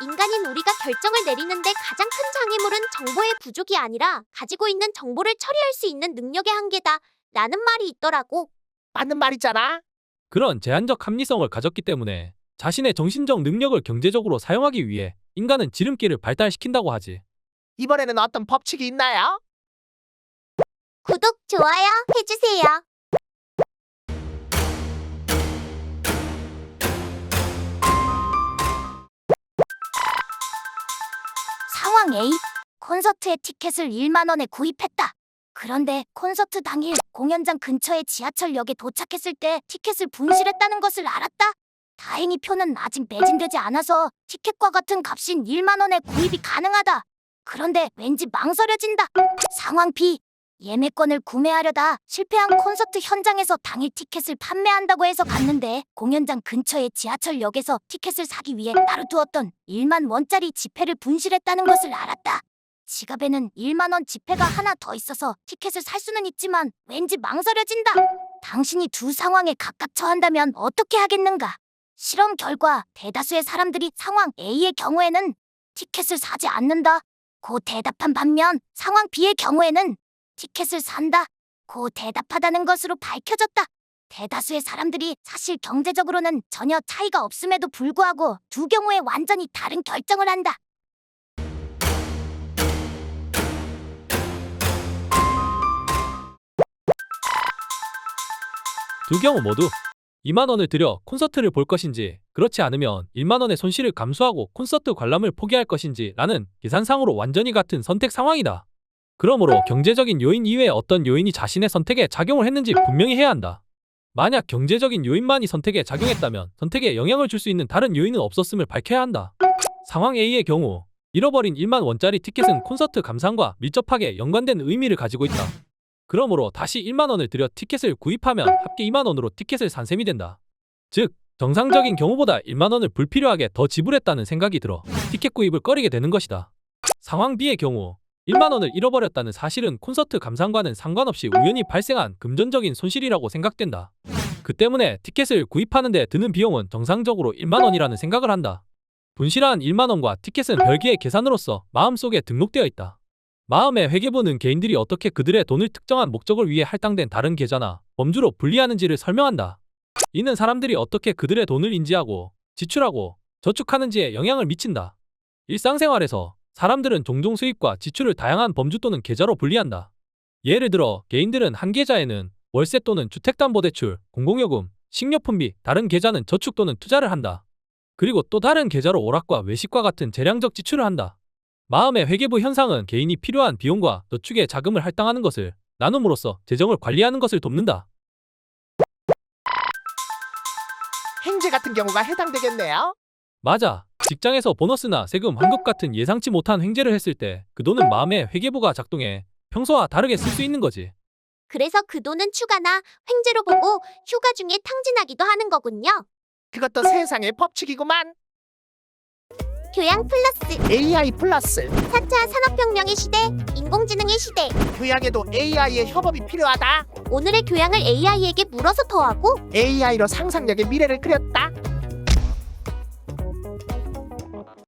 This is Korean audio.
인간인 우리가 결정을 내리는데 가장 큰 장애물은 정보의 부족이 아니라 가지고 있는 정보를 처리할 수 있는 능력의 한계다. 라는 말이 있더라고. 맞는 말이잖아. 그런 제한적 합리성을 가졌기 때문에 자신의 정신적 능력을 경제적으로 사용하기 위해 인간은 지름길을 발달시킨다고 하지. 이번에는 어떤 법칙이 있나요? 구독, 좋아요 해주세요. 상황 A. 콘서트의 티켓을 1만 원에 구입했다. 그런데 콘서트 당일 공연장 근처의 지하철역에 도착했을 때 티켓을 분실했다는 것을 알았다. 다행히 표는 아직 매진되지 않아서 티켓과 같은 값인 1만 원에 구입이 가능하다. 그런데 왠지 망설여진다. 상황 B. 예매권을 구매하려다 실패한 콘서트 현장에서 당일 티켓을 판매한다고 해서 갔는데 공연장 근처의 지하철역에서 티켓을 사기 위해 따로 두었던 1만 원짜리 지폐를 분실했다는 것을 알았다. 지갑에는 1만 원 지폐가 하나 더 있어서 티켓을 살 수는 있지만 왠지 망설여진다. 당신이 두 상황에 각각 처한다면 어떻게 하겠는가? 실험 결과 대다수의 사람들이 상황 A의 경우에는 티켓을 사지 않는다 고 대답한 반면 상황 B의 경우에는 티켓을 산다 고 대답하다는 것으로 밝혀졌다. 대다수의 사람들이 사실 경제적으로는 전혀 차이가 없음에도 불구하고 두 경우에 완전히 다른 결정을 한다. 두 경우 모두 2만 원을 들여 콘서트를 볼 것인지 그렇지 않으면 1만 원의 손실을 감수하고 콘서트 관람을 포기할 것인지 라는 계산상으로 완전히 같은 선택 상황이다. 그러므로 경제적인 요인 이외에 어떤 요인이 자신의 선택에 작용을 했는지 분명히 해야 한다. 만약 경제적인 요인만이 선택에 작용했다면 선택에 영향을 줄 수 있는 다른 요인은 없었음을 밝혀야 한다. 상황 A의 경우 잃어버린 1만 원짜리 티켓은 콘서트 감상과 밀접하게 연관된 의미를 가지고 있다. 그러므로 다시 1만 원을 들여 티켓을 구입하면 합계 2만 원으로 티켓을 산 셈이 된다. 즉 정상적인 경우보다 1만 원을 불필요하게 더 지불했다는 생각이 들어 티켓 구입을 꺼리게 되는 것이다. 상황 B의 경우 1만 원을 잃어버렸다는 사실은 콘서트 감상과는 상관없이 우연히 발생한 금전적인 손실이라고 생각된다. 그 때문에 티켓을 구입하는 데 드는 비용은 정상적으로 1만 원이라는 생각을 한다. 분실한 1만 원과 티켓은 별개의 계산으로서 마음속에 등록되어 있다. 마음의 회계부는 개인들이 어떻게 그들의 돈을 특정한 목적을 위해 할당된 다른 계좌나 범주로 분리하는지를 설명한다. 이는 사람들이 어떻게 그들의 돈을 인지하고 지출하고 저축하는지에 영향을 미친다. 일상생활에서 사람들은 종종 수입과 지출을 다양한 범주 또는 계좌로 분리한다. 예를 들어 개인들은 한 계좌에는 월세 또는 주택담보대출, 공공요금, 식료품비, 다른 계좌는 저축 또는 투자를 한다. 그리고 또 다른 계좌로 오락과 외식과 같은 재량적 지출을 한다. 마음의 회계부 현상은 개인이 필요한 비용과 저축에 자금을 할당하는 것을 나눔으로써 재정을 관리하는 것을 돕는다. 행제 같은 경우가 해당되겠네요. 맞아. 직장에서 보너스나 세금, 환급 같은 예상치 못한 횡재를 했을 때 그 돈은 마음의 회계부가 작동해 평소와 다르게 쓸 수 있는 거지. 그래서 그 돈은 추가나 횡재로 보고 휴가 중에 탕진하기도 하는 거군요. 그것도 세상의 법칙이구만. 교양 플러스 AI 플러스 4차 산업혁명의 시대, 인공지능의 시대. 교양에도 AI의 협업이 필요하다. 오늘의 교양을 AI에게 물어서 더하고 AI로 상상력의 미래를 그렸다.